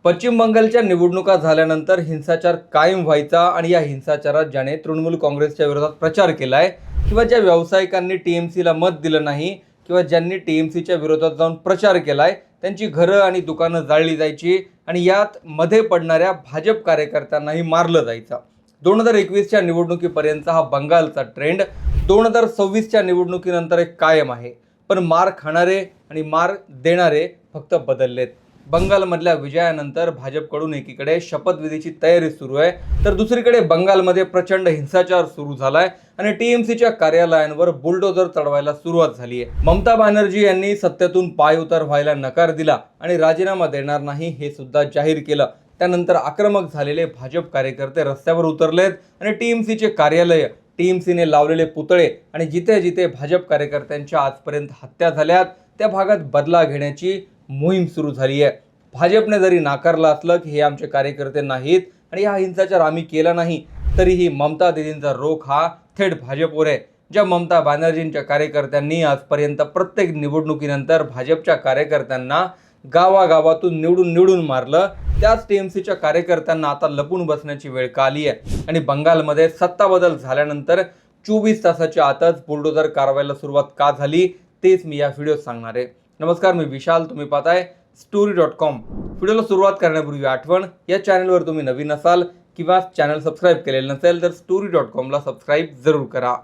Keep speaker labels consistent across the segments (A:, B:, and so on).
A: पश्चिम बंगालच्या निवडणुका झाल्यानंतर हिंसाचार कायम व्हायचा आणि या हिंसाचारात ज्याने तृणमूल काँग्रेसच्या विरोधात प्रचार केलाय किंवा ज्या व्यावसायिकांनी टीएमसीला मत दिलं नाही किंवा ज्यांनी टीएमसीच्या विरोधात जाऊन प्रचार केलाय त्यांची घरं आणि दुकानं जाळली जायची आणि यात मध्ये पडणाऱ्या भाजप कार्यकर्त्यांनाही मारलं जायचं। 2021च्या निवडणुकीपर्यंत हा बंगालचा ट्रेंड 2026च्या निवडणुकीनंतर एक कायम आहे, पण मार खाणारे आणि मार देणारे फक्त बदललेत। बंगालमधल्या विजयानंतर भाजपकडून एकीकडे शपथविधीची तयारी सुरू आहे, तर दुसरीकडे बंगालमध्ये प्रचंड हिंसाचार सुरू झालाय आणि टीएमसीच्या कार्यालयांवर बुलडोजर चढवायला सुरुवात झाली आहे। ममता बॅनर्जी यांनी सत्तेतून पायउतार व्हायला नकार दिला आणि राजीनामा देणार नाही हे सुद्धा जाहीर केलं। त्यानंतर आक्रमक झालेले भाजप कार्यकर्ते रस्त्यावर उतरलेत आणि टीएमसीचे कार्यालय, टीएमसीने लावलेले पुतळे आणि जिथे जिथे भाजप कार्यकर्त्यांच्या आजपर्यंत हत्या झाल्यात त्या भागात बदला घेण्याची मोहीम सुरू झाली आहे। भाजपने जरी नाकारलं असलं की हे आमचे कार्यकर्ते नाहीत आणि हा हिंसाचार आम्ही केला नाही, तरीही ममता दीदींचा रोख हा थेट भाजपवर आहे। ज्या ममता बॅनर्जींच्या कार्यकर्त्यांनी आजपर्यंत प्रत्येक निवडणुकीनंतर भाजपच्या कार्यकर्त्यांना गावागावातून निवडून मारलं, त्याच टीएमसीच्या कार्यकर्त्यांना आता लपून बसण्याची वेळ का आली आहे आणि बंगालमध्ये सत्ता बदल झाल्यानंतर 24 तासाच्या आतच बुलडोजर कारवाईला सुरुवात का झाली तेच मी या व्हिडिओत सांगणार आहे। नमस्कार, मी विशाल, तुम्ही पाहताय story.com। व्हिडिओला सुरुवात करण्यापूर्वी आठवण, या चॅनलवर तुम्ही नवीन असाल किंवा चॅनल सबस्क्राईब केलेलं नसेल तर story.com ला सबस्क्राईब जरूर करा।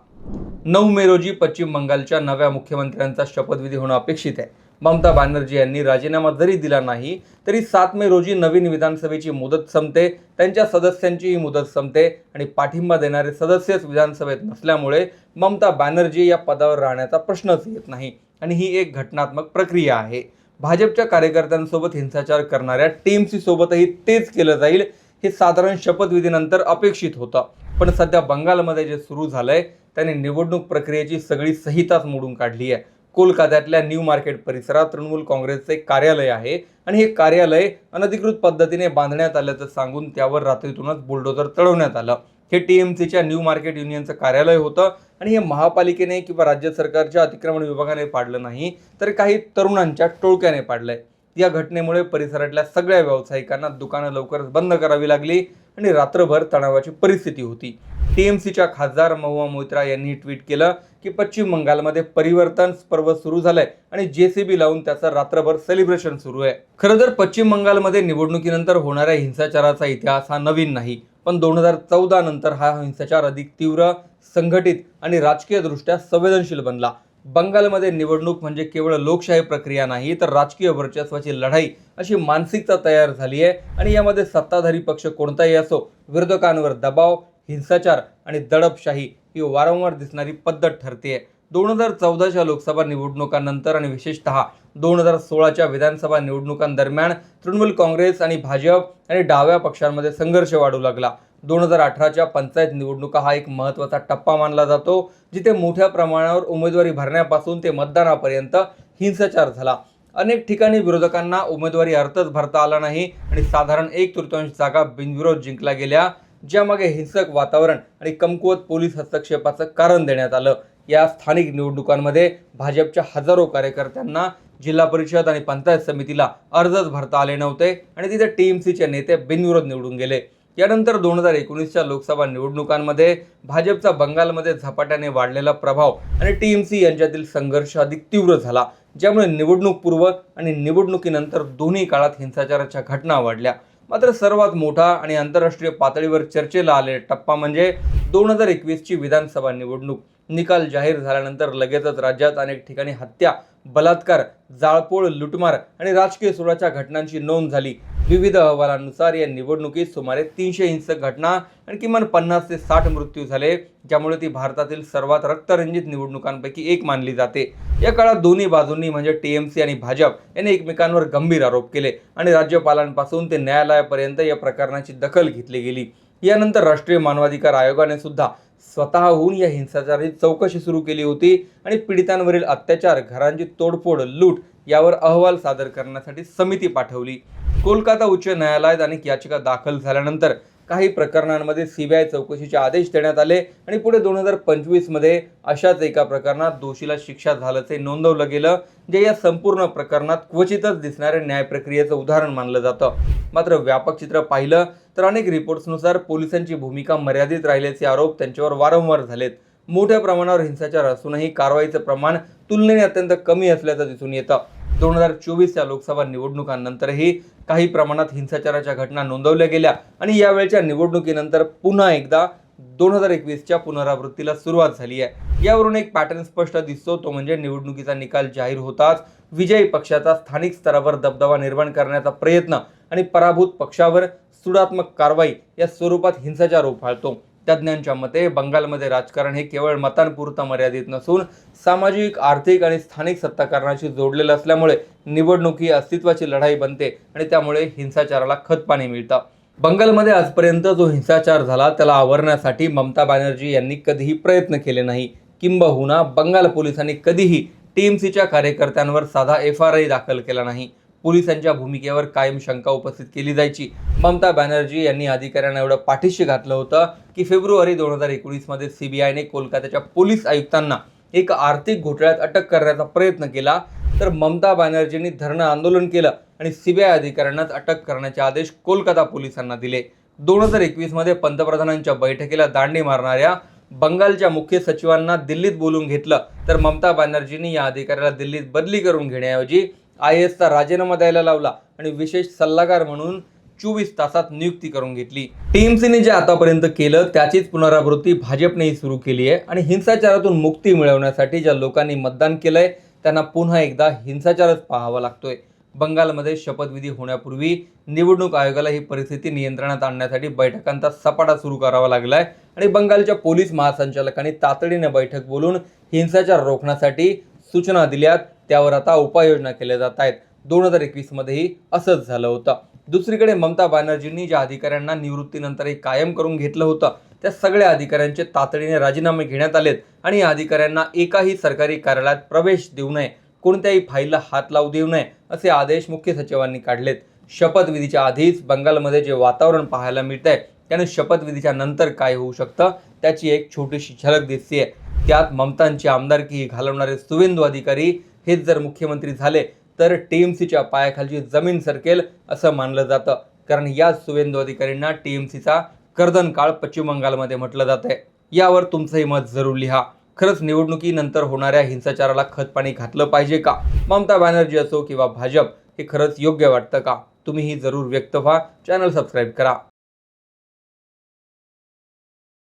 A: 9 मे रोजी पश्चिम बंगालच्या नव्या मुख्यमंत्र्यांचा शपथविधी होणं अपेक्षित आहे। ममता बॅनर्जी यांनी राजीनामा जरी दिला नाही तरी 7 मे रोजी नवीन विधानसभेची मुदत संपते, त्यांच्या सदस्यांचीही मुदत संपते आणि पाठिंबा देणारे सदस्यच विधानसभेत नसल्यामुळे ममता बॅनर्जी या पदावर राहण्याचा प्रश्नच येत नाही आणि ही एक घटनात्मक प्रक्रिया आहे। भाजपच्या कार्यकर्त्यांसोबत हिंसाचार करणाऱ्या टीएमसी सोबतही तेच केलं जाईल हे साधारण शपथविधीनंतर अपेक्षित होतं, पण सध्या बंगालमध्ये जे सुरू झालंय त्याने निवडणूक प्रक्रियेची सगळी संहिताच मोडून काढली आहे। कोलकात्यातल्या न्यू मार्केट परिसरात तृणमूल काँग्रेसचे कार्यालय आहे आणि हे कार्यालय अनधिकृत पद्धतीने बांधण्यात आल्याचं सांगून त्यावर रात्रीतूनच बुलडोजर चढवण्यात आलं। हे टीएमसीच्या न्यू मार्केट युनियनचं कार्यालय होतं आणि हे महापालिकेने किंवा राज्य सरकारच्या अतिक्रमण विभागाने पाडलं नाही तर काही तरुणांच्या टोळक्याने पाडलंय। या घटनेमुळे परिसरातल्या सगळ्या व्यावसायिकांना दुकानं लवकरच बंद करावी लागली आणि रात्रभर तणावाची परिस्थिती होती। टीएमसीच्या खासदार महुआ मोइत्रा यांनी ट्विट केलं की पश्चिम बंगालमध्ये परिवर्तन पर्व सुरू झालंय आणि जेसीबी लावून त्याचं रात्रभर सेलिब्रेशन सुरू आहे। खरं तर पश्चिम बंगालमध्ये निवडणुकीनंतर होणाऱ्या हिंसाचाराचा इतिहास हा नवीन नाही, पण 2014 नंतर हा हिंसाचार अधिक तीव्र, संघटित आणि राजकीय दृष्ट्या संवेदनशील बनला। बंगालमध्ये निवडणूक म्हणजे केवळ लोकशाही प्रक्रिया नाही तर राजकीय वर्चस्वाची लढाई अशी मानसिकता तयार झाली आहे आणि यामध्ये सत्ताधारी पक्ष कोणताही असो, विरोधकांवर दबाव, हिंसाचार आणि दडपशाही ही वारंवार दिसणारी पद्धत ठरते। 2014च्या लोकसभा निवडणुकांनंतर आणि विशेषतः 2016च्या विधानसभा निवडणुकांदरम्यान तृणमूल काँग्रेस आणि भाजप आणि डाव्या पक्षांमध्ये संघर्ष वाढू लागला। 2018च्या पंचायत निवडणुका हा एक महत्त्वाचा टप्पा मानला जातो, जिथे मोठ्या प्रमाणावर उमेदवारी भरण्यापासून ते मतदानापर्यंत हिंसाचार झाला। अनेक ठिकाणी विरोधकांना उमेदवारी अर्थच भरता आला नाही आणि साधारण 1/3 जागा बिनविरोध जिंकल्या गेल्या, ज्यामागे हिंसक वातावरण आणि कमकुवत पोलीस हस्तक्षेपाचं कारण देण्यात आलं। या स्थानिक निवडणुकांमध्ये भाजपच्या हजारो कार्यकर्त्यांना जिल्हा परिषद आणि पंचायत समितीला अर्जच भरता आले नव्हते आणि तिथे टीएमसीचे नेते बिनविरोध निवडून गेले। यानंतर 2019च्या लोकसभा निवडणुकांमध्ये भाजपचा बंगालमध्ये झपाट्याने वाढलेला प्रभाव आणि टीएमसी यांच्यातील संघर्ष अधिक तीव्र झाला, ज्यामुळे निवडणूक पूर्व आणि निवडणुकीनंतर दोन्ही काळात हिंसाचाराच्या घटना वाढल्या। मात्र सर्वात मोठा आणि आंतरराष्ट्रीय पातळीवर चर्चेला आलेला टप्पा म्हणजे 2021ची विधानसभा निवडणूक। निकाल जाहीर झाल्यानंतर लगेचच राज्यात अनेक ठिकाणी हत्या, बलात्कार, जाळपोळ, लुटमार आणि राजकीय सुडाच्या घटनांची नोंद झाली। विविध अहवालांनुसार या निवडणुकीत सुमारे 300 हिंसक घटना आणि किमान 50 ते 60 मृत्यू झाले, ज्यामुळे ती भारतातील सर्वात रक्तरंजित निवडणुकांपैकी एक मानली जाते। या काळात दोन्ही बाजूंनी म्हणजे टीएमसी आणि भाजप यांनी एकमेकांवर गंभीर आरोप केले आणि राज्यपालांपासून ते न्यायालयापर्यंत या प्रकरणाची दखल घेतली गेली। यानंतर राष्ट्रीय मानवाधिकार आयोगाने सुद्धा स्वतःहून या हिंसाचाराची चौकशी सुरू केली होती आणि पीडितांवरील अत्याचार, घरांची तोडफोड, लूट यावर अहवाल सादर करण्यासाठी समिती पाठवली। कोलकाता उच्च न्यायालयात अनेक याचिका दाखल झाल्यानंतर काही प्रकरणांमध्ये सीबीआय चौकशीचे आदेश देण्यात आले आणि पुढे 2025 मध्ये अशाच एका प्रकरणात दोषीला शिक्षा झाल्याचे नोंदवलं गेलं, जे या संपूर्ण प्रकरणात क्वचितच दिसणाऱ्या न्याय प्रक्रियेचं उदाहरण मानलं जातं. मात्र व्यापक चित्र पाहिलं तर अनेक रिपोर्ट्सनुसार पोलिसांची भूमिका मर्यादित राहिल्याचे आरोप त्यांच्यावर वारंवार झालेत. मोठ्या प्रमाणावर हिंसाचार असूनही कारवाईचं प्रमाण तुलनेने अत्यंत कमी असल्याचं दिसून येतं. 2024 या लोकसभा निवडणुकांनंतरही काही प्रमाणात हिंसाचाराच्या घटना नोंदवल्या गेल्या आणि यावेळच्या निवडणुकीनंतर पुन्हा एकदा 2021च्या पुनरावृत्तीला सुरुवात झाली आहे. यावरून एक पॅटर्न स्पष्ट दिसतो, तो म्हणजे निवडणुकीचा निकाल जाहीर होताच विजयी पक्षाचा स्थानिक स्तरावर दबदबा निर्माण करण्याचा प्रयत्न आणि पराभूत पक्षावर सुडात्मक कारवाई या स्वरूपात हिंसाचार उफाळतो. तज्ज्ञांच्या मते बंगालमध्ये राजकारण हे केवळ मतांपुरतं मर्यादित नसून सामाजिक, आर्थिक आणि स्थानिक सत्ताकारणाशी जोडलेलं असल्यामुळे निवडणूक ही अस्तित्वाची लढाई बनते आणि त्यामुळे हिंसाचाराला खतपाणी मिळतं. बंगालमध्ये आजपर्यंत जो हिंसाचार झाला त्याला आवरण्यासाठी ममता बॅनर्जी यांनी कधीही प्रयत्न केले नाही. किंबहुना बंगाल पोलिसांनी कधीही टीएमसीच्या कार्यकर्त्यांवर साधा FIR दाखल केला नाही. पोलिसांच्या भूमिकेवर कायम शंका उपस्थित केली जायची. ममता बॅनर्जी यांनी अधिकाऱ्यांना एवढं पाठीशी घातलं होतं की फेब्रुवारी 2019 मध्ये सीबीआयने कोलकात्याच्या पोलीस आयुक्तांना एक आर्थिक घोटाळ्यात अटक करण्याचा प्रयत्न केला, तर ममता बॅनर्जींनी धरणं आंदोलन केलं आणि सीबीआय अधिकाऱ्यांनाच अटक करण्याचे आदेश कोलकाता पोलिसांना दिले. 2021 मध्ये पंतप्रधानांच्या बैठकीला दांडी मारणाऱ्या बंगालच्या मुख्य सचिवांना दिल्लीत बोलून घेतलं, तर ममता बॅनर्जींनी या अधिकाऱ्याला दिल्लीत बदली करून घेण्याऐवजी IASचा राजीनामा द्यायला लावला आणि विशेष सल्लागार म्हणून 24 तासात नियुक्ती करून घेतली. टीएमसीने जे आतापर्यंत केलं त्याचीच पुनरावृत्ती भाजपनेही सुरू केली आहे आणि हिंसाचारातून मुक्ती मिळवण्यासाठी ज्या लोकांनी मतदान केलंय त्यांना पुन्हा एकदा हिंसाचारच पाहावा लागतोय. बंगालमध्ये शपथविधी होण्यापूर्वी निवडणूक आयोगाला ही परिस्थिती नियंत्रणात आणण्यासाठी बैठकांचा सपाटा सुरू करावा लागलाय आणि बंगालच्या पोलीस महासंचालकांनी तातडीने बैठक बोलून हिंसाचार रोखण्यासाठी सूचना दिल्यात. त्यावर आता उपाययोजना केल्या जात आहेत. 2021 मध्येही असंच झालं होतं. दुसरीकडे ममता बॅनर्जींनी ज्या अधिकाऱ्यांना निवृत्तीनंतरही कायम करून घेतलं होतं त्या सगळ्या अधिकाऱ्यांचे तातडीने राजीनामे घेण्यात आलेत आणि या अधिकाऱ्यांना एकाही सरकारी कार्यालयात प्रवेश देऊ नये, कोणत्याही फाईलला हात लावू देऊ नये असे आदेश मुख्य सचिवांनी काढलेत. शपथविधीच्या आधीच बंगालमध्ये जे वातावरण पाहायला मिळतंय त्याने शपथविधीच्या नंतर काय होऊ शकतं त्याची एक छोटीशी झलक दिसतेय. त्यात ममतांची आमदारकी घालवणारे सुवेंदू अधिकारी हेच जर मुख्यमंत्री झाले तर टीएमसीच्या पायाखालची जमीन सरकेल असं मानलं जातं, कारण या सुवेंदू अधिकारींना टीएमसीचा कर्दन काळ पश्चिम बंगालमध्ये म्हटलं जातंय. यावर तुमचंही मत जरूर लिहा. खरंच निवडणुकीनंतर होणाऱ्या हिंसाचाराला खतपाणी घातलं पाहिजे का? ममता बॅनर्जी असो किंवा भाजप, हे खरंच योग्य वाटतं का? तुम्हीही जरूर व्यक्त व्हा. चॅनल सबस्क्राईब करा.